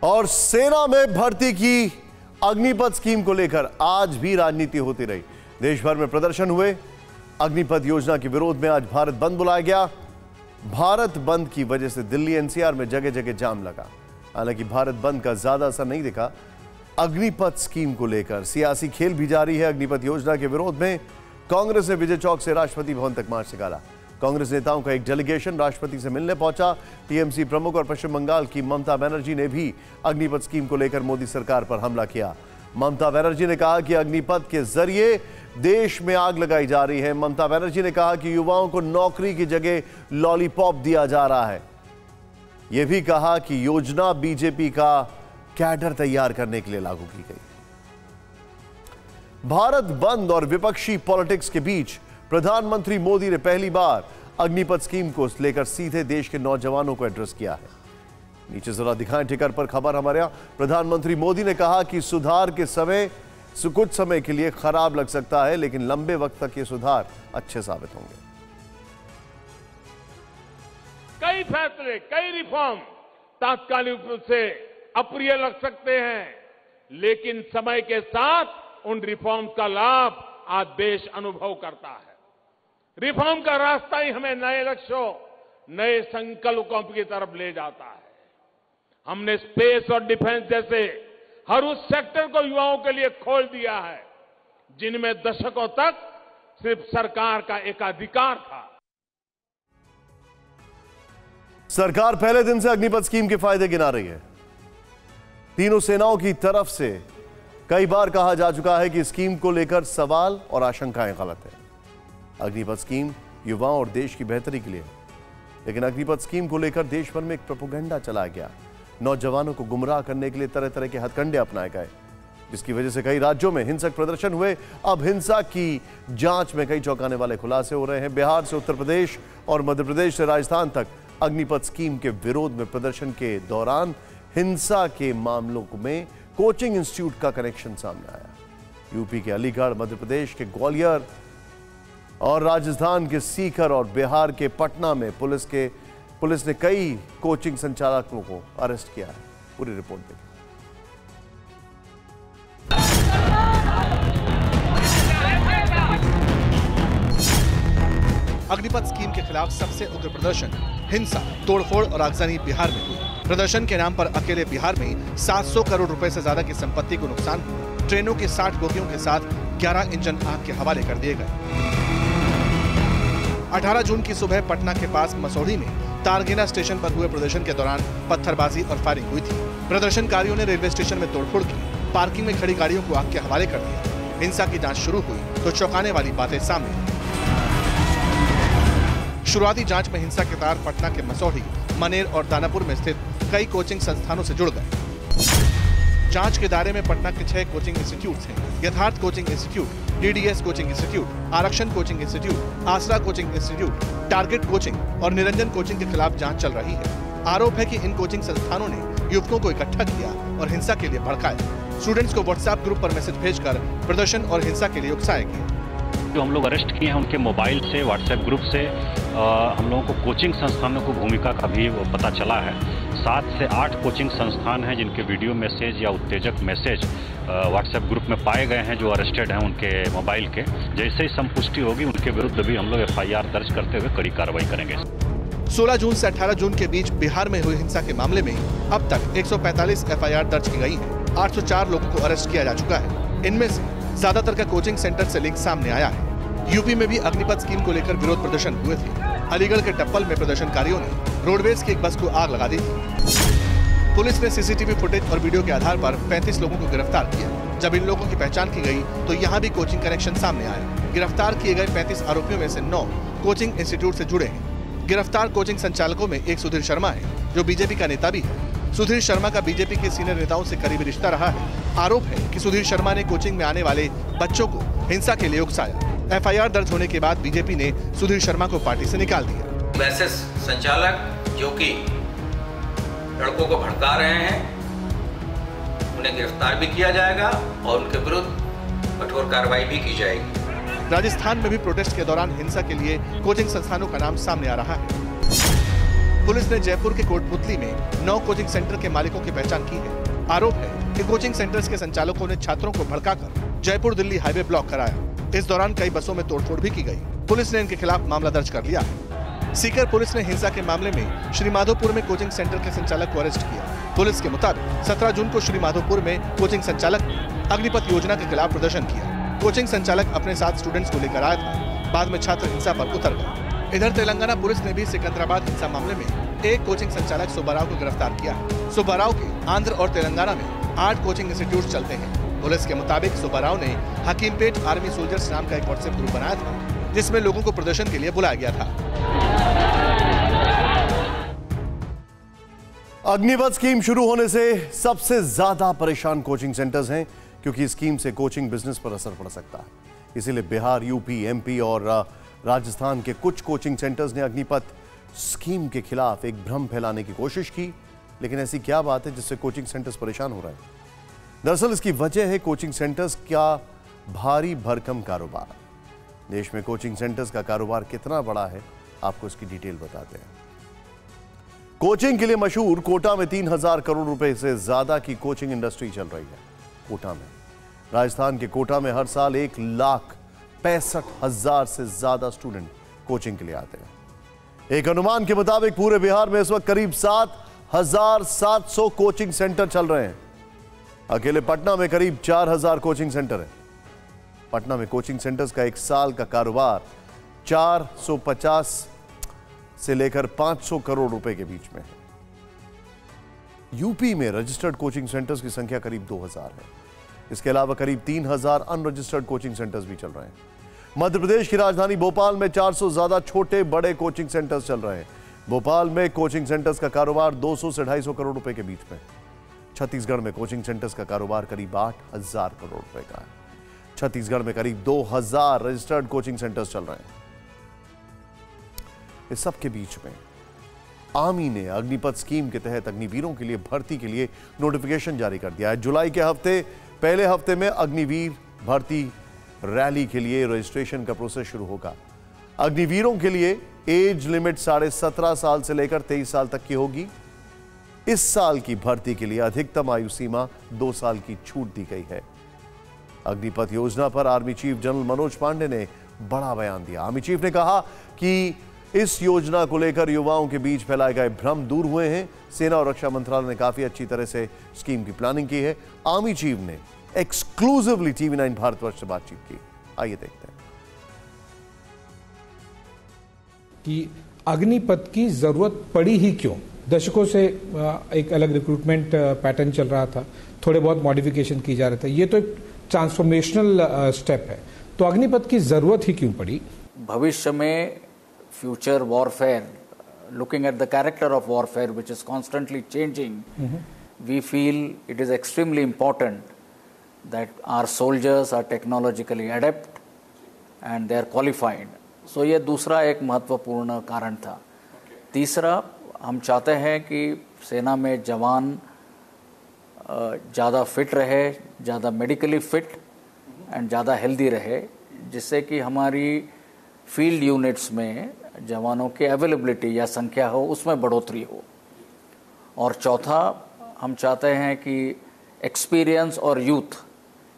और सेना में भर्ती की अग्निपथ स्कीम को लेकर आज भी राजनीति होती रही। देश भर में प्रदर्शन हुए। अग्निपथ योजना के विरोध में आज भारत बंद बुलाया गया। भारत बंद की वजह से दिल्ली एनसीआर में जगह जगह जाम लगा। हालांकि भारत बंद का ज्यादा असर नहीं दिखा। अग्निपथ स्कीम को लेकर सियासी खेल भी जारी है। अग्निपथ योजना के विरोध में कांग्रेस ने विजय चौक से राष्ट्रपति भवन तक मार्च निकाला। कांग्रेस नेताओं का एक डेलीगेशन राष्ट्रपति से मिलने पहुंचा। टीएमसी प्रमुख और पश्चिम बंगाल की ममता बनर्जी ने भी अग्निपथ स्कीम को लेकर मोदी सरकार पर हमला किया। ममता बनर्जी ने कहा कि अग्निपथ के जरिए देश में आग लगाई जा रही है। ममता बनर्जी ने कहा कि युवाओं को नौकरी की जगह लॉलीपॉप दिया जा रहा है। यह भी कहा कि योजना बीजेपी का कैडर तैयार करने के लिए लागू की गई। भारत बंद और विपक्षी पॉलिटिक्स के बीच प्रधानमंत्री मोदी ने पहली बार अग्निपथ स्कीम को लेकर सीधे देश के नौजवानों को एड्रेस किया है। नीचे जरा दिखाएं टिकर पर खबर हमारे यहां। प्रधानमंत्री मोदी ने कहा कि सुधार के समय कुछ समय के लिए खराब लग सकता है, लेकिन लंबे वक्त तक ये सुधार अच्छे साबित होंगे। कई फैसले, कई रिफॉर्म तात्कालिक रूप से अप्रिय लग सकते हैं, लेकिन समय के साथ उन रिफॉर्म का लाभ आज देश अनुभव करता है। रिफॉर्म का रास्ता ही हमें नए लक्ष्यों, नए संकल्पों की तरफ ले जाता है। हमने स्पेस और डिफेंस जैसे हर उस सेक्टर को युवाओं के लिए खोल दिया है जिनमें दशकों तक सिर्फ सरकार का एकाधिकार था। सरकार पहले दिन से अग्निपथ स्कीम के फायदे गिना रही है। तीनों सेनाओं की तरफ से कई बार कहा जा चुका है कि स्कीम को लेकर सवाल और आशंकाएं गलत है। अग्निपथ स्कीम युवाओं और देश की बेहतरी के लिए, लेकिन अग्निपथ स्कीम को लेकर देश भर में एक प्रोपेगेंडा चलाया गया। नौजवानों को गुमराह करने के लिए तरह तरह के हथकंडे अपनाए गए, जिसकी वजह से कई राज्यों में हिंसक प्रदर्शन हुए। अब हिंसा की जांच में कई चौंकाने वाले खुलासे हो रहे हैं। बिहार से उत्तर प्रदेश और मध्य प्रदेश से राजस्थान तक अग्निपथ स्कीम के विरोध में प्रदर्शन के दौरान हिंसा के मामलों में कोचिंग इंस्टीट्यूट का कनेक्शन सामने आया। यूपी के अलीगढ़, मध्य प्रदेश के ग्वालियर और राजस्थान के सीकर और बिहार के पटना में पुलिस ने कई कोचिंग संचालकों को अरेस्ट किया है। पूरी रिपोर्ट देखिए। अग्निपथ स्कीम के खिलाफ सबसे उग्र प्रदर्शन, हिंसा, तोड़फोड़ और आगजनी बिहार में हुई। प्रदर्शन के नाम पर अकेले बिहार में 700 करोड़ रुपए से ज्यादा की संपत्ति को नुकसान हुआ। ट्रेनों के 60 बोगियों के साथ 11 इंजन आग के हवाले कर दिए गए। 18 जून की सुबह पटना के पास मसौढ़ी में तारगेना स्टेशन पर हुए प्रदर्शन के दौरान पत्थरबाजी और फायरिंग हुई थी। प्रदर्शनकारियों ने रेलवे स्टेशन में तोड़फोड़ की, पार्किंग में खड़ी गाड़ियों को आग के हवाले कर दिया। हिंसा की जांच शुरू हुई तो चौंकाने वाली बातें सामने आई। शुरुआती जांच में हिंसा के तार पटना के मसौढ़ी, मनेर और दानापुर में स्थित कई कोचिंग संस्थानों से जुड़ गए। जांच के दायरे में पटना के 6 कोचिंग इंस्टीट्यूट हैं। यथार्थ coaching institute, DDS coaching institute, आरक्षण कोचिंग इंस्टीट्यूट, आसरा कोचिंग इंस्टीट्यूट, टारगेट कोचिंग और निरंजन कोचिंग के खिलाफ जांच चल रही है। आरोप है कि इन कोचिंग संस्थानों ने युवकों को इकट्ठा किया और हिंसा के लिए भड़काया। स्टूडेंट्स को व्हाट्सएप ग्रुप पर मैसेज भेजकर प्रदर्शन और हिंसा के लिए उकसाएंगे। जो हम लोग अरेस्ट किए हैं उनके मोबाइल से, व्हाट्सएप ग्रुप से हम लोगों को कोचिंग संस्थानों को भूमिका का भी पता चला है। 7 से 8 कोचिंग संस्थान हैं जिनके वीडियो मैसेज या उत्तेजक मैसेज व्हाट्सएप ग्रुप में पाए गए हैं, जो अरेस्टेड हैं उनके मोबाइल के। जैसे ही संपुष्टि होगी उनके विरुद्ध भी हम लोग FIR दर्ज करते हुए कड़ी कार्रवाई करेंगे। 16 जून से 18 जून के बीच बिहार में हुई हिंसा के मामले में अब तक 145 FIR दर्ज की गई है। 804 लोगों को अरेस्ट किया जा चुका है। इनमें से ज्यादातर का कोचिंग सेंटर से लिंक सामने आया है। यूपी में भी अग्निपथ स्कीम को लेकर विरोध प्रदर्शन हुए थे। अलीगढ़ के टप्पल में प्रदर्शनकारियों ने रोडवेज की एक बस को आग लगा दी थी। पुलिस ने सीसीटीवी फुटेज और वीडियो के आधार पर 35 लोगों को गिरफ्तार किया। जब इन लोगों की पहचान की गई तो यहाँ भी कोचिंग कनेक्शन सामने आया। गिरफ्तार किए गए 35 आरोपियों में से 9 कोचिंग इंस्टीट्यूट से जुड़े हैं। गिरफ्तार कोचिंग संचालकों में एक सुधीर शर्मा है, जो बीजेपी का नेता भी है। सुधीर शर्मा का बीजेपी के सीनियर नेताओं से करीबी रिश्ता रहा है। आरोप है कि सुधीर शर्मा ने कोचिंग में आने वाले बच्चों को हिंसा के लिए उकसाया। FIR दर्ज होने के बाद बीजेपी ने सुधीर शर्मा को पार्टी से निकाल दिया। वैसे संचालक जो कि लड़कों को भड़का रहे हैं, उन्हें गिरफ्तार भी किया जाएगा और उनके विरुद्ध कठोर कार्रवाई भी की जाएगी। राजस्थान में भी प्रोटेस्ट के दौरान हिंसा के लिए कोचिंग संस्थानों का नाम सामने आ रहा है। पुलिस ने जयपुर के कोटपुतली में 9 कोचिंग सेंटर के मालिकों की पहचान की है। आरोप है कि कोचिंग सेंटर्स के संचालकों ने छात्रों को भड़काकर जयपुर दिल्ली हाईवे ब्लॉक कराया। इस दौरान कई बसों में तोड़फोड़ भी की गई। पुलिस ने इनके खिलाफ मामला दर्ज कर लिया है। सीकर पुलिस ने हिंसा के मामले में श्रीमाधोपुर में कोचिंग सेंटर के संचालक को अरेस्ट किया। पुलिस के मुताबिक 17 जून को श्रीमाधोपुर में कोचिंग संचालक ने अग्निपथ योजना के खिलाफ प्रदर्शन किया। कोचिंग संचालक अपने साथ स्टूडेंट्स को लेकर आया था। बाद में छात्र हिंसा पर उतर गए। इधर तेलंगाना पुलिस ने भी सिकंदराबाद हिंसा मामले में एक कोचिंग संचालक सुब्बाराव को गिरफ्तार किया है। सुब्बाराव के आंध्र और तेलंगाना में 8 कोचिंग इंस्टीट्यूट चलते हैं। पुलिस के मुताबिक सुब्बाराव ने हकीमपेट आर्मी सोल्जर्स नाम का एक व्हाट्सएप ग्रुप बनाया था, जिसमें लोगों को प्रदर्शन के लिए बुलाया गया था। अग्निपथ स्कीम शुरू होने से सबसे ज्यादा परेशान कोचिंग सेंटर्स हैं, क्योंकि इस स्कीम से कोचिंग बिजनेस पर असर पड़ सकता है। इसीलिए बिहार, यूपी, एमपी और राजस्थान के कुछ कोचिंग सेंटर्स ने अग्निपथ स्कीम के खिलाफ एक भ्रम फैलाने की कोशिश की। लेकिन ऐसी क्या बात है जिससे कोचिंग सेंटर्स परेशान हो रहे हैं? दरअसल इसकी वजह है कोचिंग सेंटर्स का भारी भरकम कारोबार। देश में कोचिंग सेंटर्स का कारोबार कितना बड़ा है, आपको इसकी डिटेल बताते हैं। कोचिंग के लिए मशहूर कोटा में 3000 करोड़ रुपए से ज्यादा की कोचिंग इंडस्ट्री चल रही है। कोटा में, राजस्थान के कोटा में हर साल 1,65,000 से ज्यादा स्टूडेंट कोचिंग के लिए आते हैं। एक अनुमान के मुताबिक पूरे बिहार में इस वक्त करीब 7,700 कोचिंग सेंटर चल रहे हैं। अकेले पटना में करीब 4,000 कोचिंग सेंटर है। पटना में कोचिंग सेंटर्स का एक साल का कारोबार 450 से लेकर 500 करोड़ रुपए के बीच में है। यूपी में रजिस्टर्ड कोचिंग सेंटर्स की संख्या करीब 2000 है। इसके अलावा करीब 3000 अनरजिस्टर्ड कोचिंग सेंटर्स भी चल रहे हैं। मध्य प्रदेश की राजधानी भोपाल में 400 ज्यादा छोटे बड़े कोचिंग सेंटर्स चल रहे हैं। भोपाल में कोचिंग सेंटर्स का कारोबार 200 से 250 करोड़ रुपए के बीच में। छत्तीसगढ़ में कोचिंग सेंटर्स का कारोबार करीब 8,000 करोड़ रुपए का है। छत्तीसगढ़ में करीब 2000 रजिस्टर्ड कोचिंग सेंटर्स चल रहे हैं। इस सब के बीच में आर्मी ने अग्निपथ स्कीम के तहत अग्निवीरों के लिए भर्ती के लिए नोटिफिकेशन जारी कर दिया है। जुलाई के पहले हफ्ते में अग्निवीर भर्ती रैली के लिए रजिस्ट्रेशन का प्रोसेस शुरू होगा। अग्निवीरों के लिए एज लिमिट 17.5 साल से लेकर 23 साल तक की होगी। इस साल की भर्ती के लिए अधिकतम आयु सीमा 2 साल की छूट दी गई है। अग्निपथ योजना पर army chief general Manoj Pande ने बड़ा बयान दिया। आर्मी चीफ ने कहा कि इस योजना को लेकर युवाओं के बीच फैलाए गए भ्रम दूर हुए हैं। सेना और रक्षा मंत्रालय ने काफी अच्छी तरह से स्कीम की प्लानिंग की है। आर्मी चीफ ने एक्सक्लूसिवली TV9 भारतवर्ष से बातचीत की। आइए देखते हैं कि अग्निपथ की जरूरत पड़ी ही क्यों। दशकों से एक अलग रिक्रूटमेंट पैटर्न चल रहा था, थोड़े बहुत मॉडिफिकेशन की जा रहे थे। ये तो एक ट्रांसफॉर्मेशनल स्टेप है, तो अग्निपथ की जरूरत ही क्यों पड़ी? भविष्य में future warfare, looking at the character of warfare which is constantly changing, we feel it is extremely important that our soldiers are technologically adept and they are qualified. So ये दूसरा एक महत्वपूर्ण कारण था। तीसरा, हम चाहते हैं कि सेना में जवान ज़्यादा फिट रहे, ज़्यादा मेडिकली फिट एंड ज़्यादा हेल्दी रहे, जिससे कि हमारी फील्ड यूनिट्स में जवानों की अवेलेबिलिटी या संख्या हो, उसमें बढ़ोतरी हो। और चौथा, हम चाहते हैं कि एक्सपीरियंस और यूथ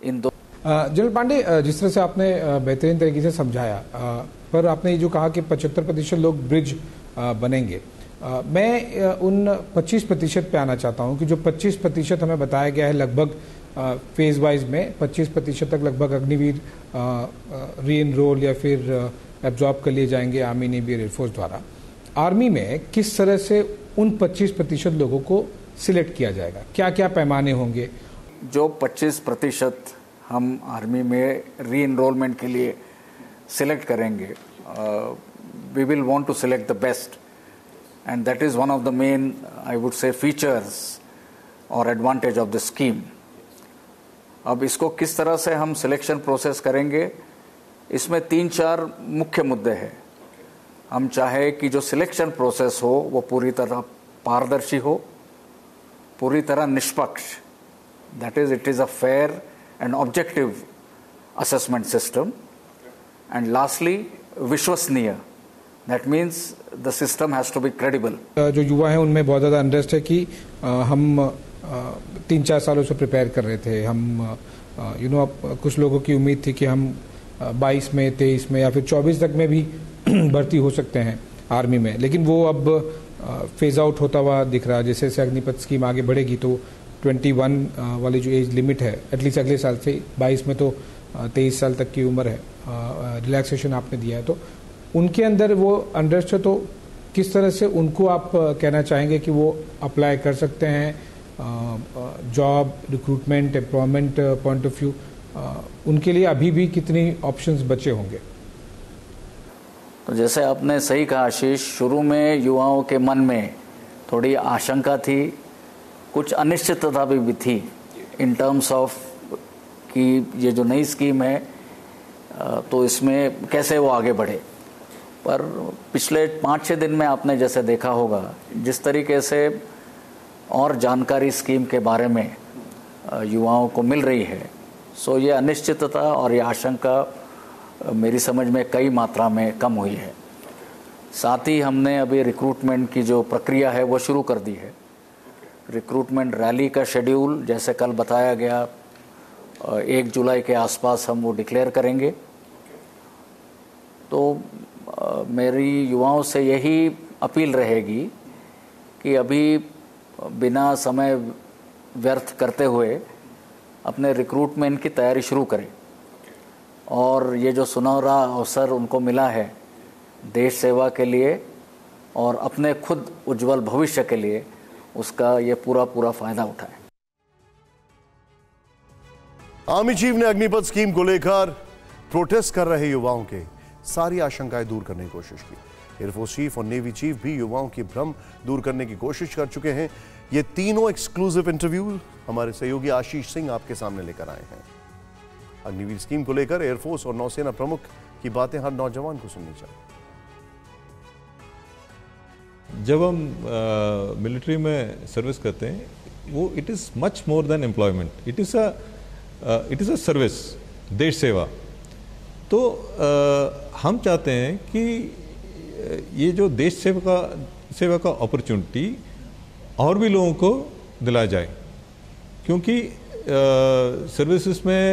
इन दो। जनरल पांडे, जिस तरह से आपने बेहतरीन तरीके से समझाया, पर आपने ये जो कहा कि 75% लोग ब्रिज बनेंगे, मैं उन 25% पे आना चाहता हूं कि जो 25% हमें बताया गया है लगभग फेज वाइज में 25% तक लगभग अग्निवीर री एनरोल या फिर एब्जॉर्ब कर लिए जाएंगे आर्मी, नेवी, एयरफोर्स द्वारा। आर्मी में किस तरह से उन 25% लोगों को सिलेक्ट किया जाएगा? क्या क्या पैमाने होंगे? जो 25% हम आर्मी में री एनरोलमेंट के लिए सिलेक्ट करेंगे, we will want to select the best, and that is one of the main, I would say, features और एडवांटेज ऑफ द स्कीम। अब इसको किस तरह से हम सिलेक्शन प्रोसेस करेंगे, इसमें 3-4 मुख्य मुद्दे हैं। हम चाहे कि जो सिलेक्शन प्रोसेस हो वो पूरी तरह पारदर्शी हो, पूरी तरह निष्पक्ष, that is it is a fair and objective assessment system, and lastly विश्वसनीय, That means the system has to be credible. जो युवा हैं उनमें बहुत ज़्यादा इंटरेस्ट है कि हम 3-4 सालों से प्रिपेयर कर रहे थे, हम अब कुछ लोगों की उम्मीद थी कि हम 22 में, 23 में या फिर 24 तक में भी भर्ती हो सकते हैं आर्मी में, लेकिन वो अब फेज आउट होता हुआ दिख रहा है। जैसे जैसे अग्निपथ स्कीम आगे बढ़ेगी तो 21 वाली जो एज लिमिट है, एटलीस्ट अगले साल से 22 में तो 23 साल तक की उम्र है, रिलैक्सेशन आपने दिया है, तो उनके अंदर वो अंडरस्ट है, तो किस तरह से उनको आप कहना चाहेंगे कि वो अप्लाई कर सकते हैं job, recruitment, employment point of view, उनके लिए अभी भी कितनी ऑप्शंस बचे होंगे? तो जैसे आपने सही कहा आशीष, शुरू में युवाओं के मन में थोड़ी आशंका थी, कुछ अनिश्चितता भी थी इन टर्म्स ऑफ कि ये जो नई स्कीम है तो इसमें कैसे वो आगे बढ़े। पर पिछले 5-6 दिन में आपने जैसे देखा होगा, जिस तरीके से और जानकारी स्कीम के बारे में युवाओं को मिल रही है, सो ये अनिश्चितता और ये आशंका मेरी समझ में कई मात्रा में कम हुई है। साथ ही हमने अभी रिक्रूटमेंट की जो प्रक्रिया है वो शुरू कर दी है। रिक्रूटमेंट रैली का शेड्यूल जैसे कल बताया गया 1 जुलाई के आसपास हम वो डिक्लेयर करेंगे। तो मेरी युवाओं से यही अपील रहेगी कि अभी बिना समय व्यर्थ करते हुए अपने रिक्रूटमेंट की तैयारी शुरू करें, और ये जो सुनहरा अवसर उनको मिला है देश सेवा के लिए और अपने खुद उज्जवल भविष्य के लिए, उसका ये पूरा फायदा उठाएं। आर्मी चीफ ने अग्निपथ स्कीम को लेकर प्रोटेस्ट कर रहे युवाओं के सारी आशंकाएं दूर करने की कोशिश की। एयरफोर्स चीफ और नेवी चीफ भी युवाओं की भ्रम दूर करने की कोशिश कर चुके हैं। ये तीनों एक्सक्लूसिव इंटरव्यू हमारे सहयोगी आशीष सिंह आपके सामने लेकर आए हैं। अग्निवीर स्कीम को लेकर एयरफोर्स और नौसेना प्रमुख की बातें हर नौजवान को सुननी चाहिए। जब हम मिलिट्री में सर्विस करते हैं, वो it is much more than employment, it is a service, देश सेवा। तो हम चाहते हैं कि ये जो देश सेवा का अपॉर्चुनिटी और भी लोगों को दिलाया जाए, क्योंकि सर्विसेज में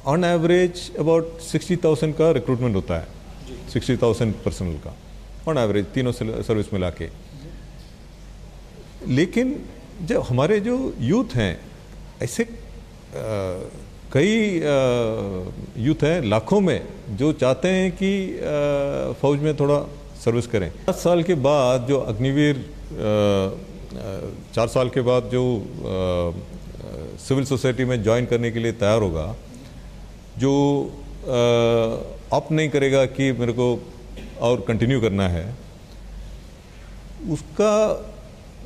ऑन एवरेज अबाउट 60,000 का रिक्रूटमेंट होता है, 60,000 पर्सनल का ऑन एवरेज, तीनों सर्विस मिला के। लेकिन जब हमारे जो यूथ हैं, ऐसे कई यूथ हैं लाखों में जो चाहते हैं कि फौज में थोड़ा सर्विस करें। 7 साल के बाद जो अग्निवीर 4 साल के बाद जो सिविल सोसाइटी में ज्वाइन करने के लिए तैयार होगा, जो ऑप्ट नहीं करेगा कि मेरे को और कंटिन्यू करना है,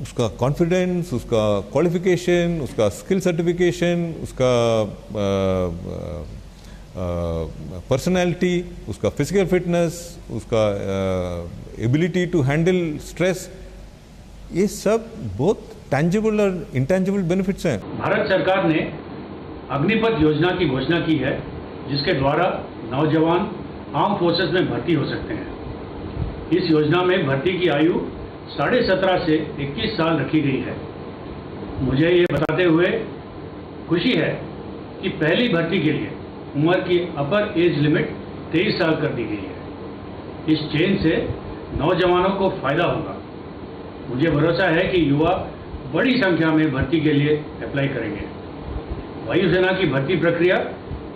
उसका कॉन्फिडेंस, उसका क्वालिफिकेशन, उसका स्किल सर्टिफिकेशन, उसका पर्सनैलिटी, उसका फिजिकल फिटनेस, उसका एबिलिटी टू हैंडल स्ट्रेस, ये सब बहुत टैंजिबल और इंटैंजिबल बेनिफिट्स हैं। भारत सरकार ने अग्निपथ योजना की घोषणा की है, जिसके द्वारा नौजवान आर्म फोर्सेस में भर्ती हो सकते हैं। इस योजना में भर्ती की आयु 17.5 से 21 साल रखी गई है। मुझे ये बताते हुए खुशी है कि पहली भर्ती के लिए उम्र की अपर एज लिमिट 23 साल कर दी गई है। इस चेंज से नौजवानों को फायदा होगा। मुझे भरोसा है कि युवा बड़ी संख्या में भर्ती के लिए अप्लाई करेंगे। वायुसेना की भर्ती प्रक्रिया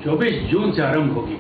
24 जून से आरंभ होगी।